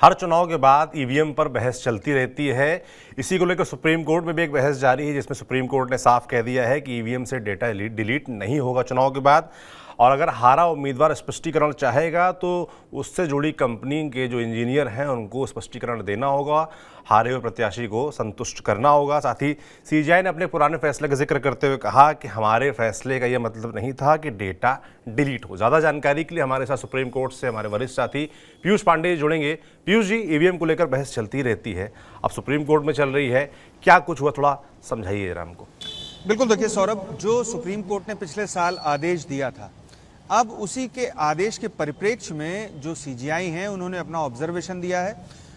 हर चुनाव के बाद ईवीएम पर बहस चलती रहती है। इसी को लेकर सुप्रीम कोर्ट में भी एक बहस जारी है, जिसमें सुप्रीम कोर्ट ने साफ कह दिया है कि ईवीएम से डेटा डिलीट नहीं होगा चुनाव के बाद। और अगर हारा उम्मीदवार स्पष्टीकरण चाहेगा तो उससे जुड़ी कंपनी के जो इंजीनियर हैं उनको स्पष्टीकरण देना होगा, हारे हुए प्रत्याशी को संतुष्ट करना होगा। साथ ही सीजीआई ने अपने पुराने फैसले का जिक्र करते हुए कहा कि हमारे फैसले का यह मतलब नहीं था कि डेटा डिलीट हो। ज़्यादा जानकारी के लिए हमारे साथ सुप्रीम कोर्ट से हमारे वरिष्ठ साथी पीयूष पांडे जुड़ेंगे। पीयूष जी, ईवीएम को लेकर बहस चलती रहती है, अब सुप्रीम कोर्ट में चल रही है, क्या कुछ हुआ, थोड़ा समझाइए जरा हमको। बिल्कुल, देखिए सौरभ, जो सुप्रीम कोर्ट ने पिछले साल आदेश दिया था, अब उसी के आदेश के परिप्रेक्ष्य में जो सीजीआई हैं उन्होंने अपना ऑब्जर्वेशन दिया है।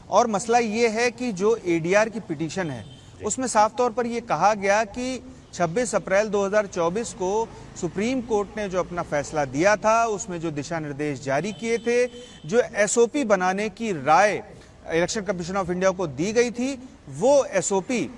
और मसला ये है कि जो एडीआर की पिटीशन है उसमें साफ तौर पर यह कहा गया कि 26 अप्रैल 2024 को सुप्रीम कोर्ट ने जो अपना फैसला दिया था उसमें जो दिशा निर्देश जारी किए थे, जो एसओपी बनाने की राय इलेक्शन कमीशन ऑफ इंडिया को दी गई थी, वो एसओपी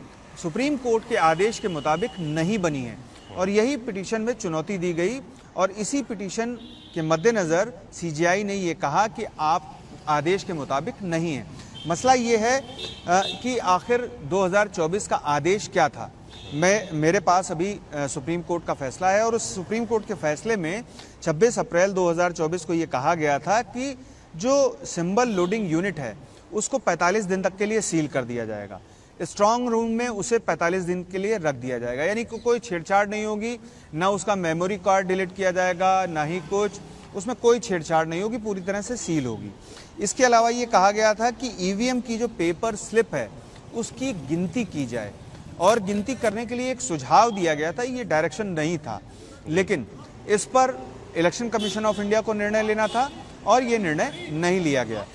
सुप्रीम कोर्ट के आदेश के मुताबिक नहीं बनी है और यही पिटीशन में चुनौती दी गई। और इसी पिटीशन के मद्देनज़र सीजीआई ने ये कहा कि आप आदेश के मुताबिक नहीं हैं। मसला ये है कि आखिर 2024 का आदेश क्या था। मेरे पास अभी सुप्रीम कोर्ट का फैसला है और उस सुप्रीम कोर्ट के फैसले में 26 अप्रैल 2024 को ये कहा गया था कि जो सिंबल लोडिंग यूनिट है उसको 45 दिन तक के लिए सील कर दिया जाएगा। स्ट्रांग रूम में उसे 45 दिन के लिए रख दिया जाएगा, यानी कि कोई छेड़छाड़ नहीं होगी, ना उसका मेमोरी कार्ड डिलीट किया जाएगा, ना ही कुछ, उसमें कोई छेड़छाड़ नहीं होगी, पूरी तरह से सील होगी। इसके अलावा ये कहा गया था कि ईवीएम की जो पेपर स्लिप है उसकी गिनती की जाए और गिनती करने के लिए एक सुझाव दिया गया था। ये डायरेक्शन नहीं था, लेकिन इस पर इलेक्शन कमीशन ऑफ इंडिया को निर्णय लेना था और ये निर्णय नहीं लिया गया।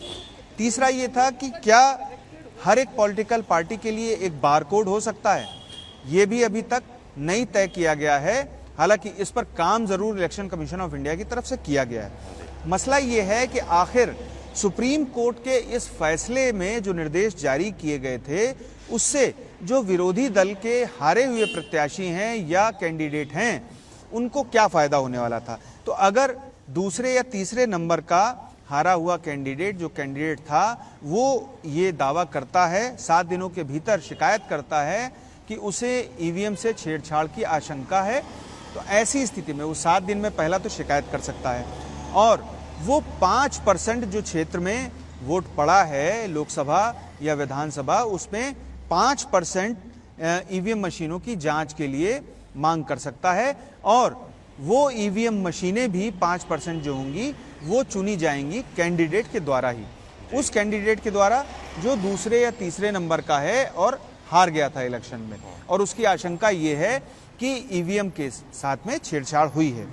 तीसरा ये था कि क्या हर एक पॉलिटिकल पार्टी के लिए एक बारकोड हो सकता है, ये भी अभी तक नहीं तय किया गया है। हालांकि इस पर काम जरूर इलेक्शन कमीशन ऑफ इंडिया की तरफ से किया गया है। मसला ये है कि आखिर सुप्रीम कोर्ट के इस फैसले में जो निर्देश जारी किए गए थे उससे जो विरोधी दल के हारे हुए प्रत्याशी हैं या कैंडिडेट हैं उनको क्या फायदा होने वाला था। तो अगर दूसरे या तीसरे नंबर का हारा हुआ कैंडिडेट जो कैंडिडेट था वो ये दावा करता है, 7 दिनों के भीतर शिकायत करता है कि उसे ईवीएम से छेड़छाड़ की आशंका है, तो ऐसी स्थिति में वो 7 दिन में पहला तो शिकायत कर सकता है और वो 5% जो क्षेत्र में वोट पड़ा है लोकसभा या विधानसभा, उसमें 5% ईवीएम मशीनों की जांच के लिए मांग कर सकता है और वो ईवीएम मशीनें भी 5% जो होंगी वो चुनी जाएंगी कैंडिडेट के द्वारा ही, उस कैंडिडेट के द्वारा जो दूसरे या तीसरे नंबर का है और हार गया था इलेक्शन में और उसकी आशंका ये है कि ईवीएम के साथ में छेड़छाड़ हुई है।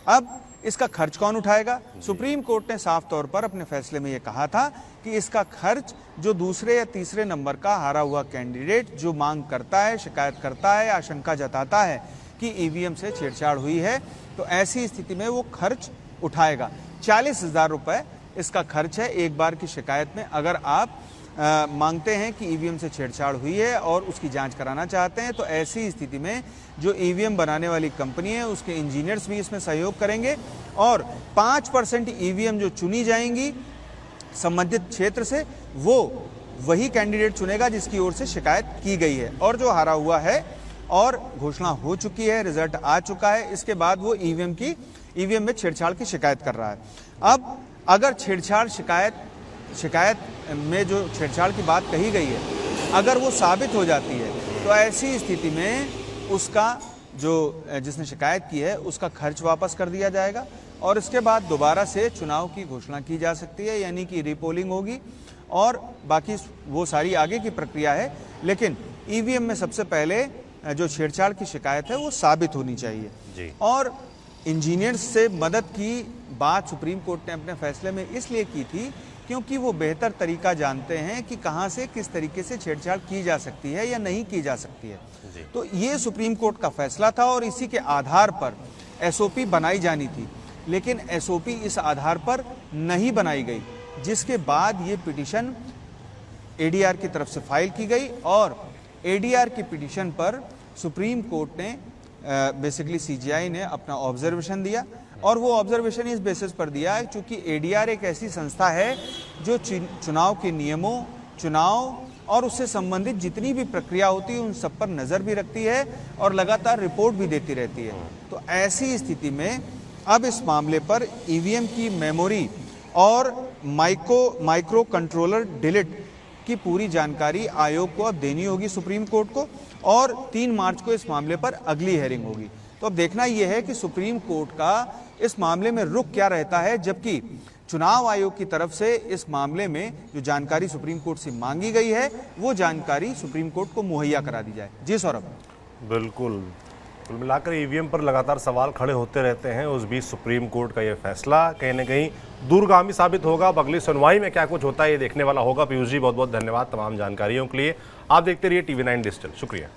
अब इसका खर्च कौन उठाएगा? सुप्रीम कोर्ट ने साफ तौर पर अपने फैसले में यह कहा था कि इसका खर्च जो दूसरे या तीसरे नंबर का हारा हुआ कैंडिडेट जो मांग करता है, शिकायत करता है, आशंका जताता है कि ईवीएम से छेड़छाड़ हुई है, तो ऐसी स्थिति में वो खर्च उठाएगा। 40,000 रुपए इसका खर्च है एक बार की शिकायत में। अगर आप मांगते हैं कि ईवीएम से छेड़छाड़ हुई है और उसकी जांच कराना चाहते हैं, तो ऐसी स्थिति में जो ईवीएम बनाने वाली कंपनी है उसके इंजीनियर्स भी इसमें सहयोग करेंगे और 5% ईवीएम जो चुनी जाएंगी संबंधित क्षेत्र से वो वही कैंडिडेट चुनेगा जिसकी ओर से शिकायत की गई है और जो हारा हुआ है और घोषणा हो चुकी है, रिजल्ट आ चुका है, इसके बाद वो ईवीएम में छेड़छाड़ की शिकायत कर रहा है। अब अगर शिकायत में जो छेड़छाड़ की बात कही गई है अगर वो साबित हो जाती है तो ऐसी स्थिति में उसका जो जिसने शिकायत की है उसका खर्च वापस कर दिया जाएगा और इसके बाद दोबारा से चुनाव की घोषणा की जा सकती है, यानी कि रीपोलिंग होगी और बाकी वो सारी आगे की प्रक्रिया है। लेकिन ईवीएम में सबसे पहले जो छेड़छाड़ की शिकायत है वो साबित होनी चाहिए जी। और इंजीनियर्स से मदद की बात सुप्रीम कोर्ट ने अपने फैसले में इसलिए की थी क्योंकि वो बेहतर तरीका जानते हैं कि कहां से किस तरीके से छेड़छाड़ की जा सकती है या नहीं की जा सकती है। तो ये सुप्रीम कोर्ट का फैसला था और इसी के आधार पर एसओपी बनाई जानी थी, लेकिन एसओपी इस आधार पर नहीं बनाई गई, जिसके बाद ये पिटीशन एडीआर की तरफ से फाइल की गई और एडीआर की पिटीशन पर सुप्रीम कोर्ट ने बेसिकली सीजीआई ने अपना ऑब्जर्वेशन दिया और वो ऑब्जर्वेशन इस बेसिस पर दिया है क्योंकि एडीआर एक ऐसी संस्था है जो चुनाव के नियमों, चुनाव और उससे संबंधित जितनी भी प्रक्रिया होती है उन सब पर नजर भी रखती है और लगातार रिपोर्ट भी देती रहती है। तो ऐसी स्थिति में अब इस मामले पर ईवीएम की मेमोरी और माइक्रो कंट्रोलर डिलीट की पूरी जानकारी आयोग को अब देनी होगी सुप्रीम कोर्ट को, और 3 मार्च को इस मामले पर अगली हेयरिंग होगी। तो अब देखना यह है कि सुप्रीम कोर्ट का इस मामले में रुख क्या रहता है, जबकि चुनाव आयोग की तरफ से इस मामले में जो जानकारी सुप्रीम कोर्ट से मांगी गई है वो जानकारी सुप्रीम कोर्ट को मुहैया करा दी जाए। जी सौरभ। बिल्कुल, कुल मिलाकर ईवीएम पर लगातार सवाल खड़े होते रहते हैं। उस बीच सुप्रीम कोर्ट का यह फैसला कहीं न कहीं दूरगामी साबित होगा। अब अगली सुनवाई में क्या कुछ होता है ये देखने वाला होगा। पीयूष जी, बहुत बहुत धन्यवाद तमाम जानकारियों के लिए। आप देखते रहिए TV9 डिजिटल। शुक्रिया।